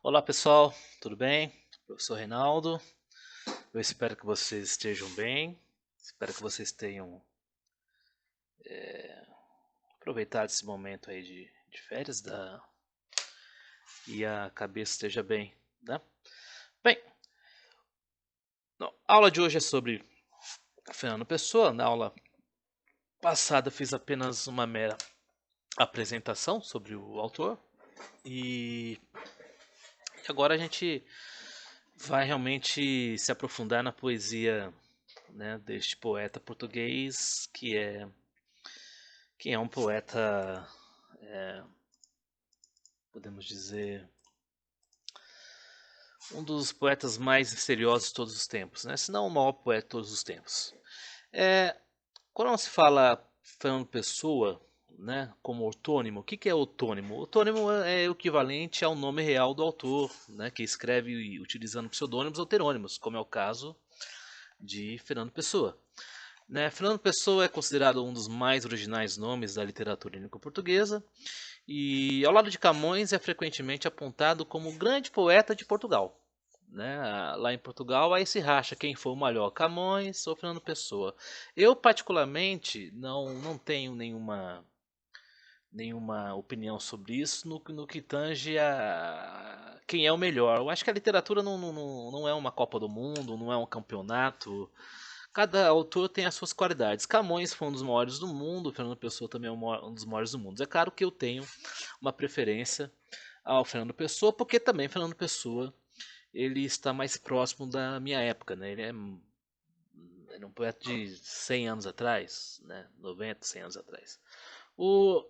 Olá pessoal, tudo bem? Professor Reinaldo, eu espero que vocês estejam bem, espero que vocês tenham aproveitado esse momento aí de férias e a cabeça esteja bem, né? Bem, a aula de hoje é sobre Fernando Pessoa. Na aula passada fiz apenas uma mera apresentação sobre o autor e agora a gente vai realmente se aprofundar na poesia, né, deste poeta português que é um poeta, podemos dizer, um dos poetas mais misteriosos de todos os tempos, né? Se não o maior poeta de todos os tempos. É, quando se fala Fernando Pessoa, né, como ortônimo, o que é ortônimo? Ortônimo é o equivalente ao nome real do autor, né, que escreve utilizando pseudônimos ou terônimos, como é o caso de Fernando Pessoa. Né, Fernando Pessoa é considerado um dos mais originais nomes da literatura lírica portuguesa e, ao lado de Camões, é frequentemente apontado como o grande poeta de Portugal. Né? Lá em Portugal, aí se racha quem foi o maior, Camões ou Fernando Pessoa. Eu, particularmente, não tenho nenhuma opinião sobre isso no que tange a quem é o melhor. Eu acho que a literatura não é uma Copa do Mundo, não é um campeonato. Cada autor tem as suas qualidades. Camões foi um dos maiores do mundo, Fernando Pessoa também é um dos maiores do mundo. É claro que eu tenho uma preferência ao Fernando Pessoa, porque também Fernando Pessoa ele está mais próximo da minha época, né? Ele é um poeta de 100 anos atrás, né? 90, 100 anos atrás. O,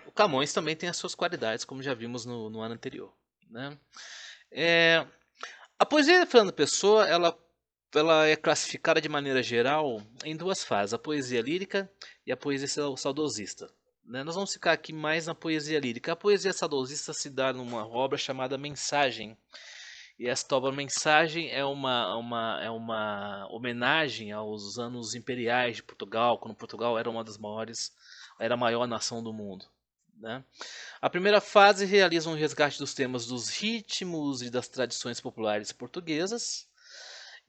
o Camões também tem as suas qualidades, como já vimos no ano anterior, né? É, a poesia de Fernando Pessoa, ela é classificada de maneira geral em duas fases, a poesia lírica e a poesia saudosista. Né? Nós vamos ficar aqui mais na poesia lírica. A poesia saudosista se dá numa obra chamada Mensagem. E esta obra Mensagem é uma homenagem aos anos imperiais de Portugal, quando Portugal era uma das maiores, era a maior nação do mundo. Né? A primeira fase realiza um resgate dos temas dos ritmos e das tradições populares portuguesas,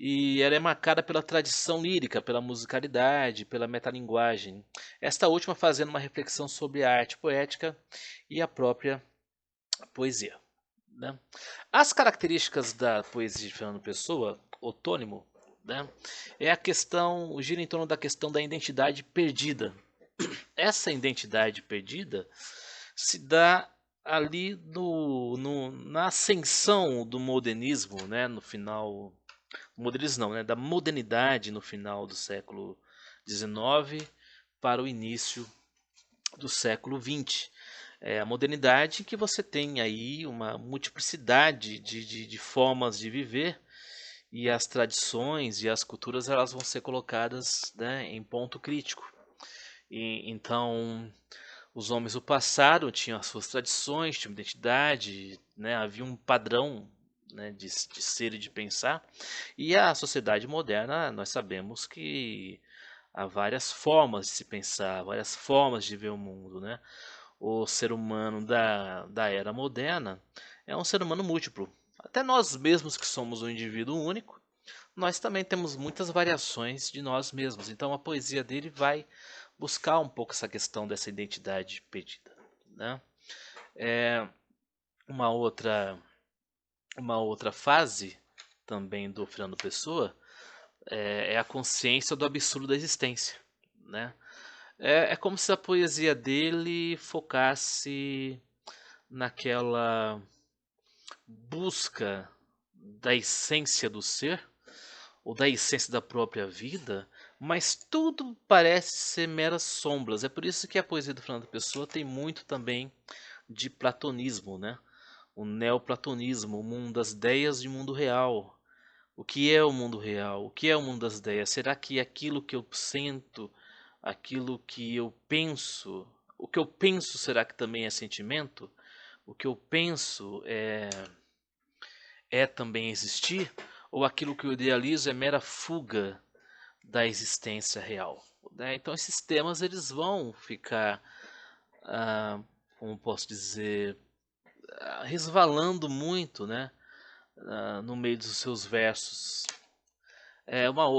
e ela é marcada pela tradição lírica, pela musicalidade, pela metalinguagem. Esta última fazendo uma reflexão sobre a arte poética e a própria poesia. Né? As características da poesia de Fernando Pessoa, otônimo, né, é a questão, gira em torno da questão da identidade perdida. Essa identidade perdida se dá ali na ascensão do modernismo, né, no final, modernismo não, né, da modernidade no final do século XIX para o início do século XX. A modernidade que você tem aí uma multiplicidade de formas de viver e as tradições e as culturas elas vão ser colocadas, né, em ponto crítico. Então, os homens do passado tinham as suas tradições, tinham identidade, né, havia um padrão, né, de ser e de pensar. E a sociedade moderna, nós sabemos que há várias formas de se pensar, várias formas de ver o mundo, né? O ser humano da era moderna é um ser humano múltiplo. Até nós mesmos que somos um indivíduo único, nós também temos muitas variações de nós mesmos. Então a poesia dele vai buscar um pouco essa questão dessa identidade perdida. Né? É uma outra, uma outra fase também do Fernando Pessoa é a consciência do absurdo da existência. Né? É como se a poesia dele focasse naquela busca da essência do ser, ou da essência da própria vida, mas tudo parece ser meras sombras. É por isso que a poesia do Fernando Pessoa tem muito também de platonismo, né? O neoplatonismo, o mundo das ideias e o mundo real. O que é o mundo real? O que é o mundo das ideias? Será que aquilo que eu sinto, aquilo que eu penso, o que eu penso será que também é sentimento? O que eu penso é também existir? Ou aquilo que eu idealizo é mera fuga da existência real? Né? Então esses temas eles vão ficar, como posso dizer, resvalando muito, né, no meio dos seus versos.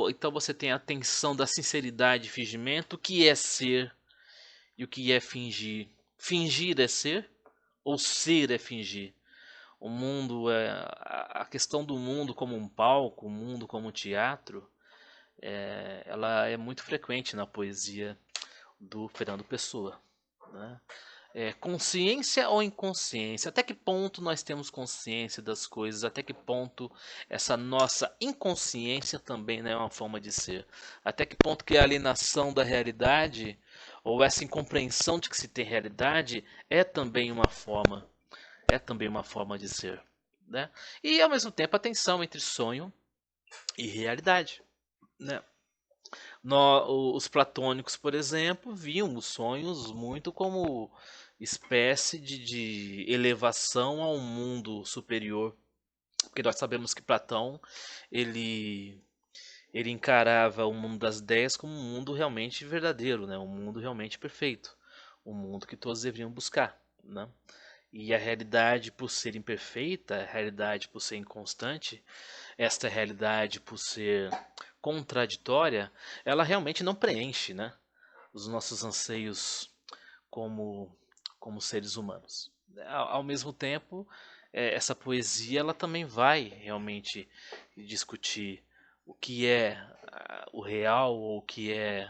Então você tem a tensão da sinceridade e fingimento, o que é ser e o que é fingir. Fingir é ser ou ser é fingir? O mundo a questão do mundo como um palco, o mundo como um teatro, ela é muito frequente na poesia do Fernando Pessoa, né? Consciência ou inconsciência? Até que ponto nós temos consciência das coisas? Até que ponto essa nossa inconsciência também, né, é uma forma de ser? Até que ponto que a alienação da realidade ou essa incompreensão de que se tem realidade é também uma forma de ser, né? E ao mesmo tempo a tensão entre sonho e realidade, né? Os platônicos, por exemplo, viam os sonhos muito como espécie de elevação a um mundo superior, porque nós sabemos que Platão ele ele encarava o mundo das ideias como um mundo realmente verdadeiro, né? Um mundo realmente perfeito, um mundo que todos deveriam buscar, né? E a realidade, por ser imperfeita, a realidade, por ser inconstante, esta realidade, por ser contraditória, ela realmente não preenche, né, os nossos anseios como, como seres humanos. Ao mesmo tempo, essa poesia ela também vai realmente discutir o que é o real, ou o que é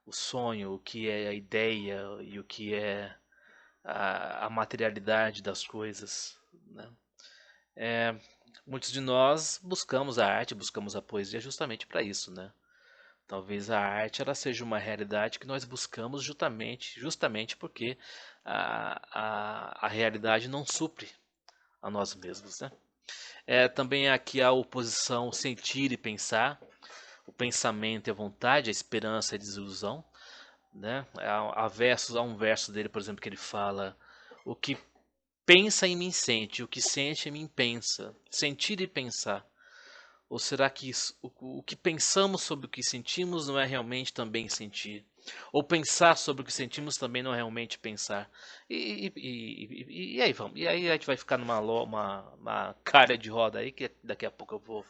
o sonho, o que é a ideia e o que é a materialidade das coisas, né? É, muitos de nós buscamos a arte, buscamos a poesia justamente para isso, né? Talvez a arte ela seja uma realidade que nós buscamos justamente porque a realidade não supre a nós mesmos, né? Também aqui a oposição sentir e pensar, o pensamento e a vontade, a esperança e a desilusão, né? Há um verso dele, por exemplo, que ele fala: o que pensa em mim sente, o que sente em mim pensa. Sentir e pensar. Ou será que o que pensamos sobre o que sentimos não é realmente também sentir? Ou pensar sobre o que sentimos também não é realmente pensar? E aí vamos. E aí a gente vai ficar uma cara de roda aí, que daqui a pouco eu vou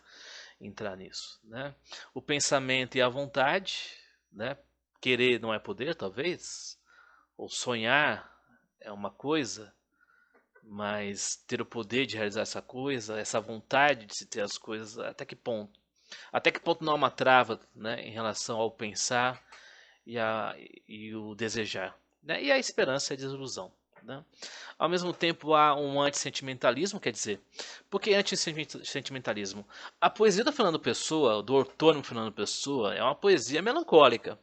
entrar nisso, né? O pensamento e a vontade, né? Querer não é poder, talvez? Ou sonhar é uma coisa, mas ter o poder de realizar essa coisa, essa vontade de se ter as coisas, até que ponto? Até que ponto não há uma trava, né, em relação ao pensar e, e o desejar, né? E a esperança e a desilusão, né? Ao mesmo tempo há um antissentimentalismo, quer dizer, por que antissentimentalismo? A poesia do Fernando Pessoa, do autônomo Fernando Pessoa, é uma poesia melancólica.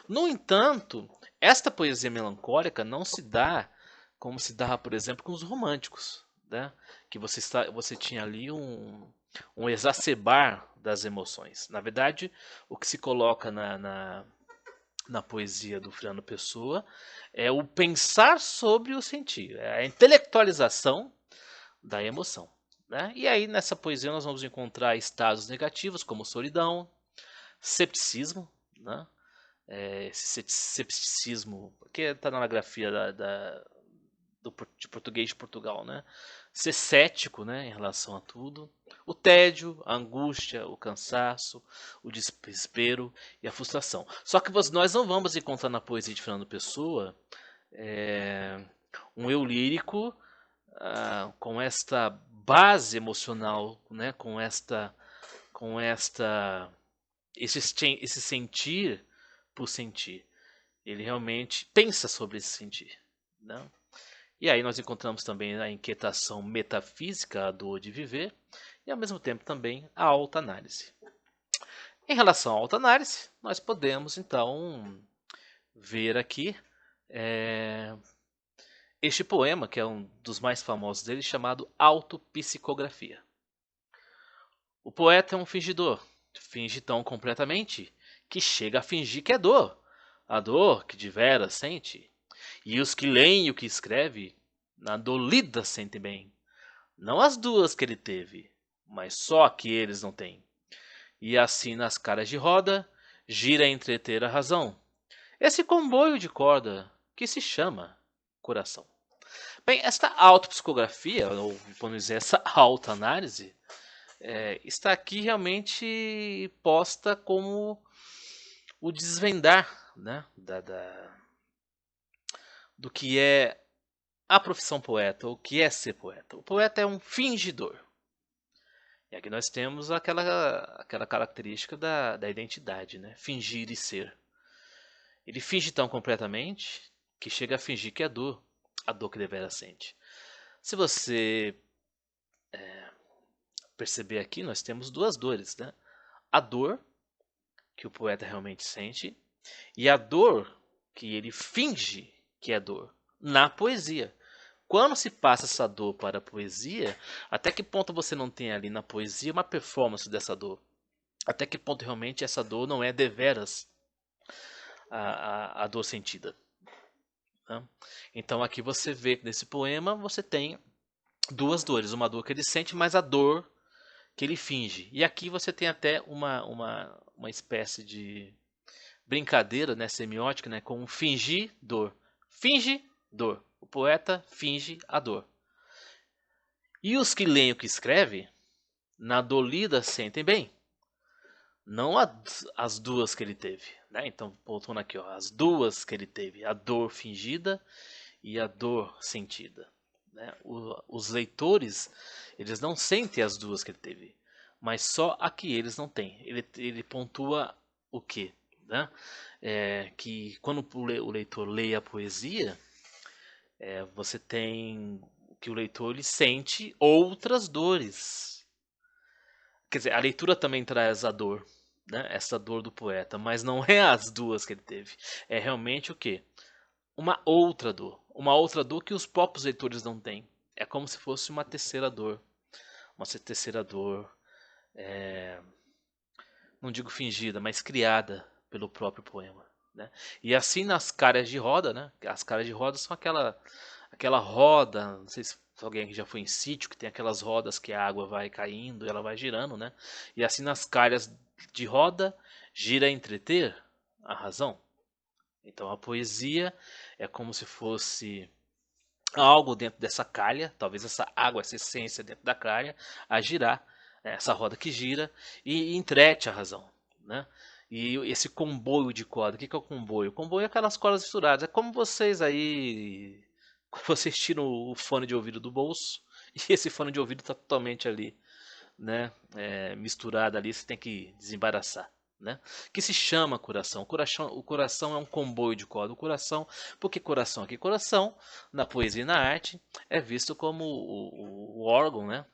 No entanto, esta poesia melancólica não se dá como se dava, por exemplo, com os românticos, né? Que você tinha ali um exacerbar das emoções. Na verdade, o que se coloca na poesia do Fernando Pessoa é o pensar sobre o sentir, é a intelectualização da emoção, né? E aí nessa poesia nós vamos encontrar estados negativos como solidão, cepticismo, né? Esse cepticismo, que está na grafia de português de Portugal, né? Ser cético, né, em relação a tudo. O tédio, a angústia, o cansaço, o desespero e a frustração. Só que nós não vamos encontrar na poesia de Fernando Pessoa um eu lírico com esta base emocional, né, com esse sentir por sentir. Ele realmente pensa sobre esse sentir, né? E aí nós encontramos também a inquietação metafísica, a dor de viver, e ao mesmo tempo também a autoanálise. Em relação à autoanálise, nós podemos então ver aqui este poema, que é um dos mais famosos dele, chamado Autopsicografia. O poeta é um fingidor, finge tão completamente que chega a fingir que é dor, a dor que de veras sente. E os que leem o que escreve, na dor lida sentem bem. Não as duas que ele teve, mas só a que eles não têm. E assim nas caras de roda, gira a entreter a razão. Esse comboio de corda que se chama coração. Bem, esta autopsicografia, ou vamos dizer, essa autoanálise, está aqui realmente posta como o desvendar, né, do que é a profissão poeta, ou o que é ser poeta. O poeta é um fingidor. E aqui nós temos aquela característica da identidade, né? Fingir e ser. Ele finge tão completamente que chega a fingir que é dor, a dor que devera sente. Se você perceber aqui, nós temos duas dores, né? A dor que o poeta realmente sente e a dor que ele finge que é dor na poesia. Quando se passa essa dor para a poesia, até que ponto você não tem ali na poesia uma performance dessa dor? Até que ponto realmente essa dor não é deveras a dor sentida? Né? Então aqui você vê que nesse poema você tem duas dores, uma dor que ele sente, mas a dor que ele finge. E aqui você tem até uma espécie de brincadeira, né, semiótica, né, com fingir dor. Finge dor. O poeta finge a dor. E os que leem o que escreve, na dor lida sentem bem. Não as duas que ele teve. Né? Então, voltando aqui, ó, as duas que ele teve. A dor fingida e a dor sentida. Né? Os leitores, eles não sentem as duas que ele teve, mas só a que eles não têm. Ele pontua o quê? Né? Que quando o leitor lê a poesia, você tem que o leitor ele sente outras dores. Quer dizer, a leitura também traz a dor, né? Essa dor do poeta, mas não é as duas que ele teve. É realmente o quê? Uma outra dor. Uma outra dor que os próprios leitores não têm. É como se fosse uma terceira dor. Uma terceira dor, não digo fingida, mas criada pelo próprio poema. Né? E assim nas caras de roda, né? As caras de roda são aquela roda, não sei se alguém aqui já foi em sítio, que tem aquelas rodas que a água vai caindo e ela vai girando, né? E assim nas calhas de roda, gira a entreter a razão. Então a poesia é como se fosse algo dentro dessa calha, talvez essa água, essa essência dentro da calha, a girar, né, essa roda que gira e entrete a razão, né? E esse comboio de corda, o que é o comboio? O comboio é aquelas cordas misturadas, é como vocês aí, quando vocês tiram o fone de ouvido do bolso e esse fone de ouvido está totalmente ali, né, misturado ali, você tem que desembaraçar. Né? Que se chama coração. O coração é um comboio de corda. O coração, por que coração aqui? Coração, na poesia e na arte, é visto como o órgão, né?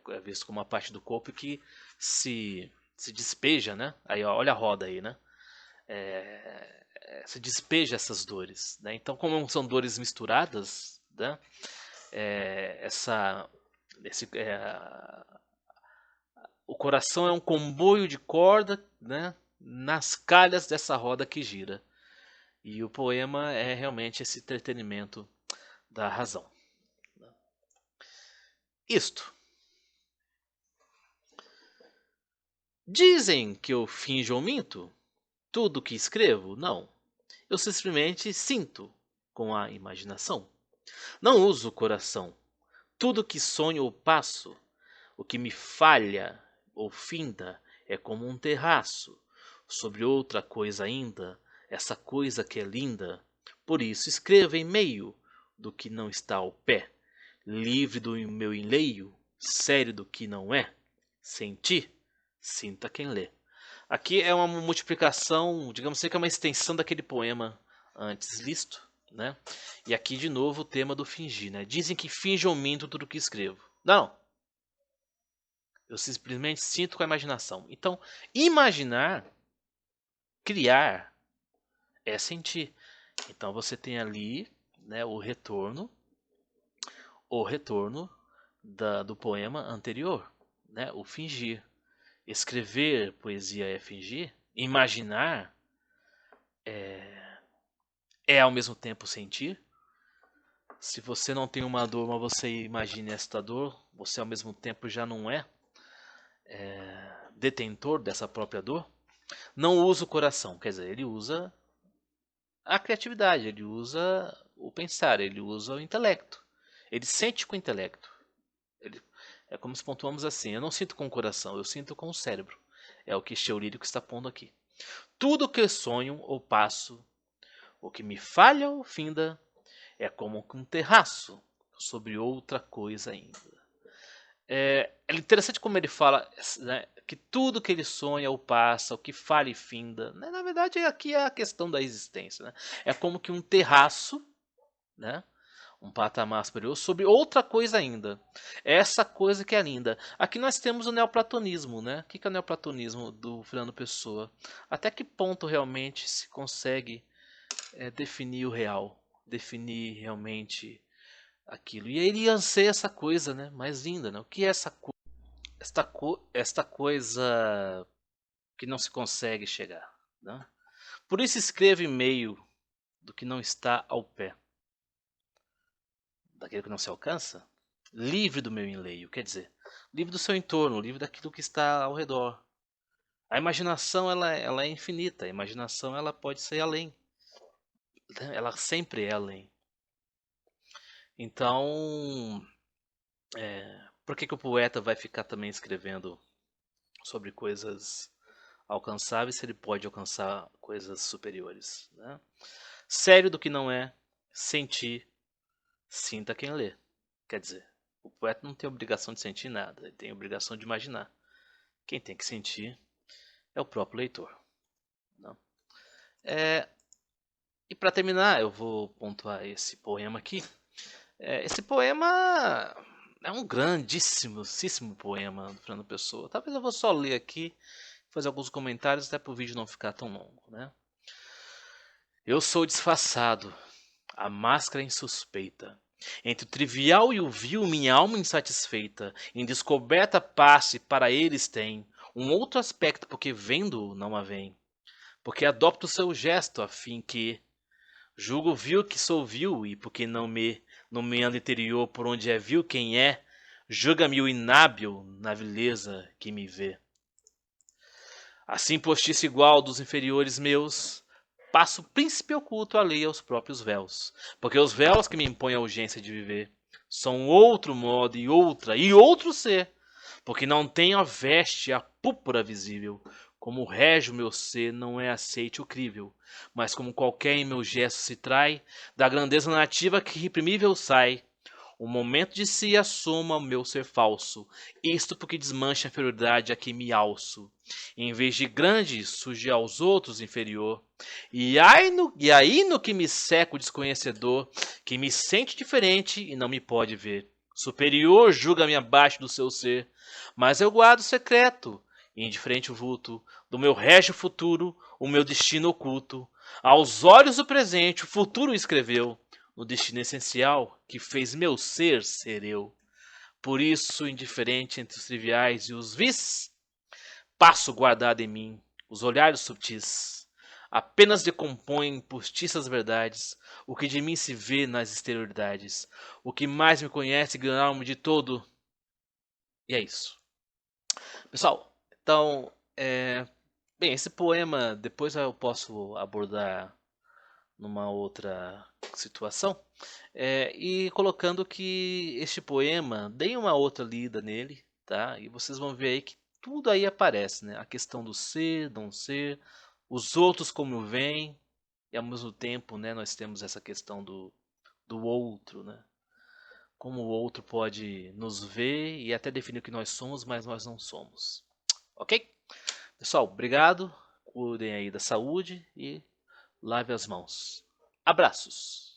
É visto como uma parte do corpo que se despeja, né? Aí, ó, olha a roda aí, né? Se despeja essas dores, né? Então, como são dores misturadas, né? Essa, esse, o coração é um comboio de corda, né, nas calhas dessa roda que gira. E o poema é realmente esse entretenimento da razão. Isto. Dizem que eu finjo ou minto? Tudo que escrevo? Não. Eu simplesmente sinto com a imaginação. Não uso o coração. Tudo que sonho ou passo, o que me falha ou finda, é como um terraço sobre outra coisa ainda, essa coisa que é linda. Por isso escreva em meio do que não está ao pé, livre do meu enleio, sério do que não é. Sentir, sinta quem lê. Aqui é uma multiplicação, digamos assim, que é uma extensão daquele poema antes listo, né? E aqui de novo o tema do fingir, né? Dizem que finjo ou minto tudo que escrevo. Não. Eu simplesmente sinto com a imaginação. Então, imaginar, criar, é sentir. Então você tem ali, né, o retorno do poema anterior, né, o fingir. Escrever poesia é fingir. Imaginar é ao mesmo tempo sentir. Se você não tem uma dor, mas você imagina esta dor, você ao mesmo tempo já não é detentor dessa própria dor. Não usa o coração, quer dizer, ele usa a criatividade, ele usa o pensar, ele usa o intelecto. Ele sente com o intelecto. É como se pontuamos assim: eu não sinto com o coração, eu sinto com o cérebro. É o que Esteu Lírico está pondo aqui. Tudo que sonho ou passo, o que me falha ou finda, é como um terraço sobre outra coisa ainda. É interessante como ele fala, né, que tudo que ele sonha ou passa, o que falha e finda, né, na verdade aqui é a questão da existência. Né? É como que um terraço, né, um patamar superior sobre outra coisa ainda. Essa coisa que é linda. Aqui nós temos o neoplatonismo, né? O que é o neoplatonismo do Fernando Pessoa? Até que ponto realmente se consegue definir o real, definir realmente aquilo? E aí ele anseia essa coisa, né? Mais linda, né? O que é esta coisa que não se consegue chegar, né? Por isso escreve meio do que não está ao pé, daquilo que não se alcança, livre do meu enleio, quer dizer, livre do seu entorno, livre daquilo que está ao redor. A imaginação ela é infinita, a imaginação ela pode ser além, né? Ela sempre é além. Então, por que o poeta vai ficar também escrevendo sobre coisas alcançáveis se ele pode alcançar coisas superiores? Né? Sério do que não é, sentir, sinta quem lê. Quer dizer, o poeta não tem obrigação de sentir nada, ele tem obrigação de imaginar. Quem tem que sentir é o próprio leitor. Não? E para terminar, eu vou pontuar esse poema aqui. Esse poema é um grandíssimo poema do Fernando Pessoa. Talvez eu vou só ler aqui, fazer alguns comentários, até para o vídeo não ficar tão longo. Né? Eu sou disfarçado, a máscara insuspeita. Entre o trivial e o vil, minha alma insatisfeita, em descoberta passe para eles tem um outro aspecto, porque vendo não a vem. Porque adopto o seu gesto, a fim que julgo vil que sou vil, e porque não me nomeando interior por onde é vil quem é, julga-me o inábil na vileza que me vê. Assim postiço igual dos inferiores meus, passo príncipe oculto alheio aos próprios véus, porque os véus que me impõem a urgência de viver são outro modo e outro ser, porque não tenho a veste, a púrpura visível, como rege o meu ser não é aceite o crível, mas como qualquer em meu gesto se trai, da grandeza nativa que reprimível sai, o momento de si assoma o meu ser falso, isto porque desmancha a inferioridade a que me alço. Em vez de grande, surge aos outros inferior. E aí no que me seca o desconhecedor, que me sente diferente e não me pode ver. Superior julga-me abaixo do seu ser, mas eu guardo o secreto, indiferente o vulto, do meu régio futuro, o meu destino oculto. Aos olhos do presente, o futuro escreveu, no destino essencial que fez meu ser ser eu. Por isso, indiferente entre os triviais e os vis, passo guardado em mim os olhares subtis. Apenas decompõem postiças verdades o que de mim se vê nas exterioridades. O que mais me conhece ganhar-me de todo. E é isso. Pessoal, então, bem, esse poema depois eu posso abordar numa outra situação, e colocando que este poema, deem uma outra lida nele, tá? E vocês vão ver aí que tudo aí aparece, né? A questão do ser, não ser, os outros como vêm, e ao mesmo tempo, né, nós temos essa questão do outro, né? Como o outro pode nos ver e até definir o que nós somos, mas nós não somos. Ok? Pessoal, obrigado. Cuidem aí da saúde e lave as mãos. Abraços!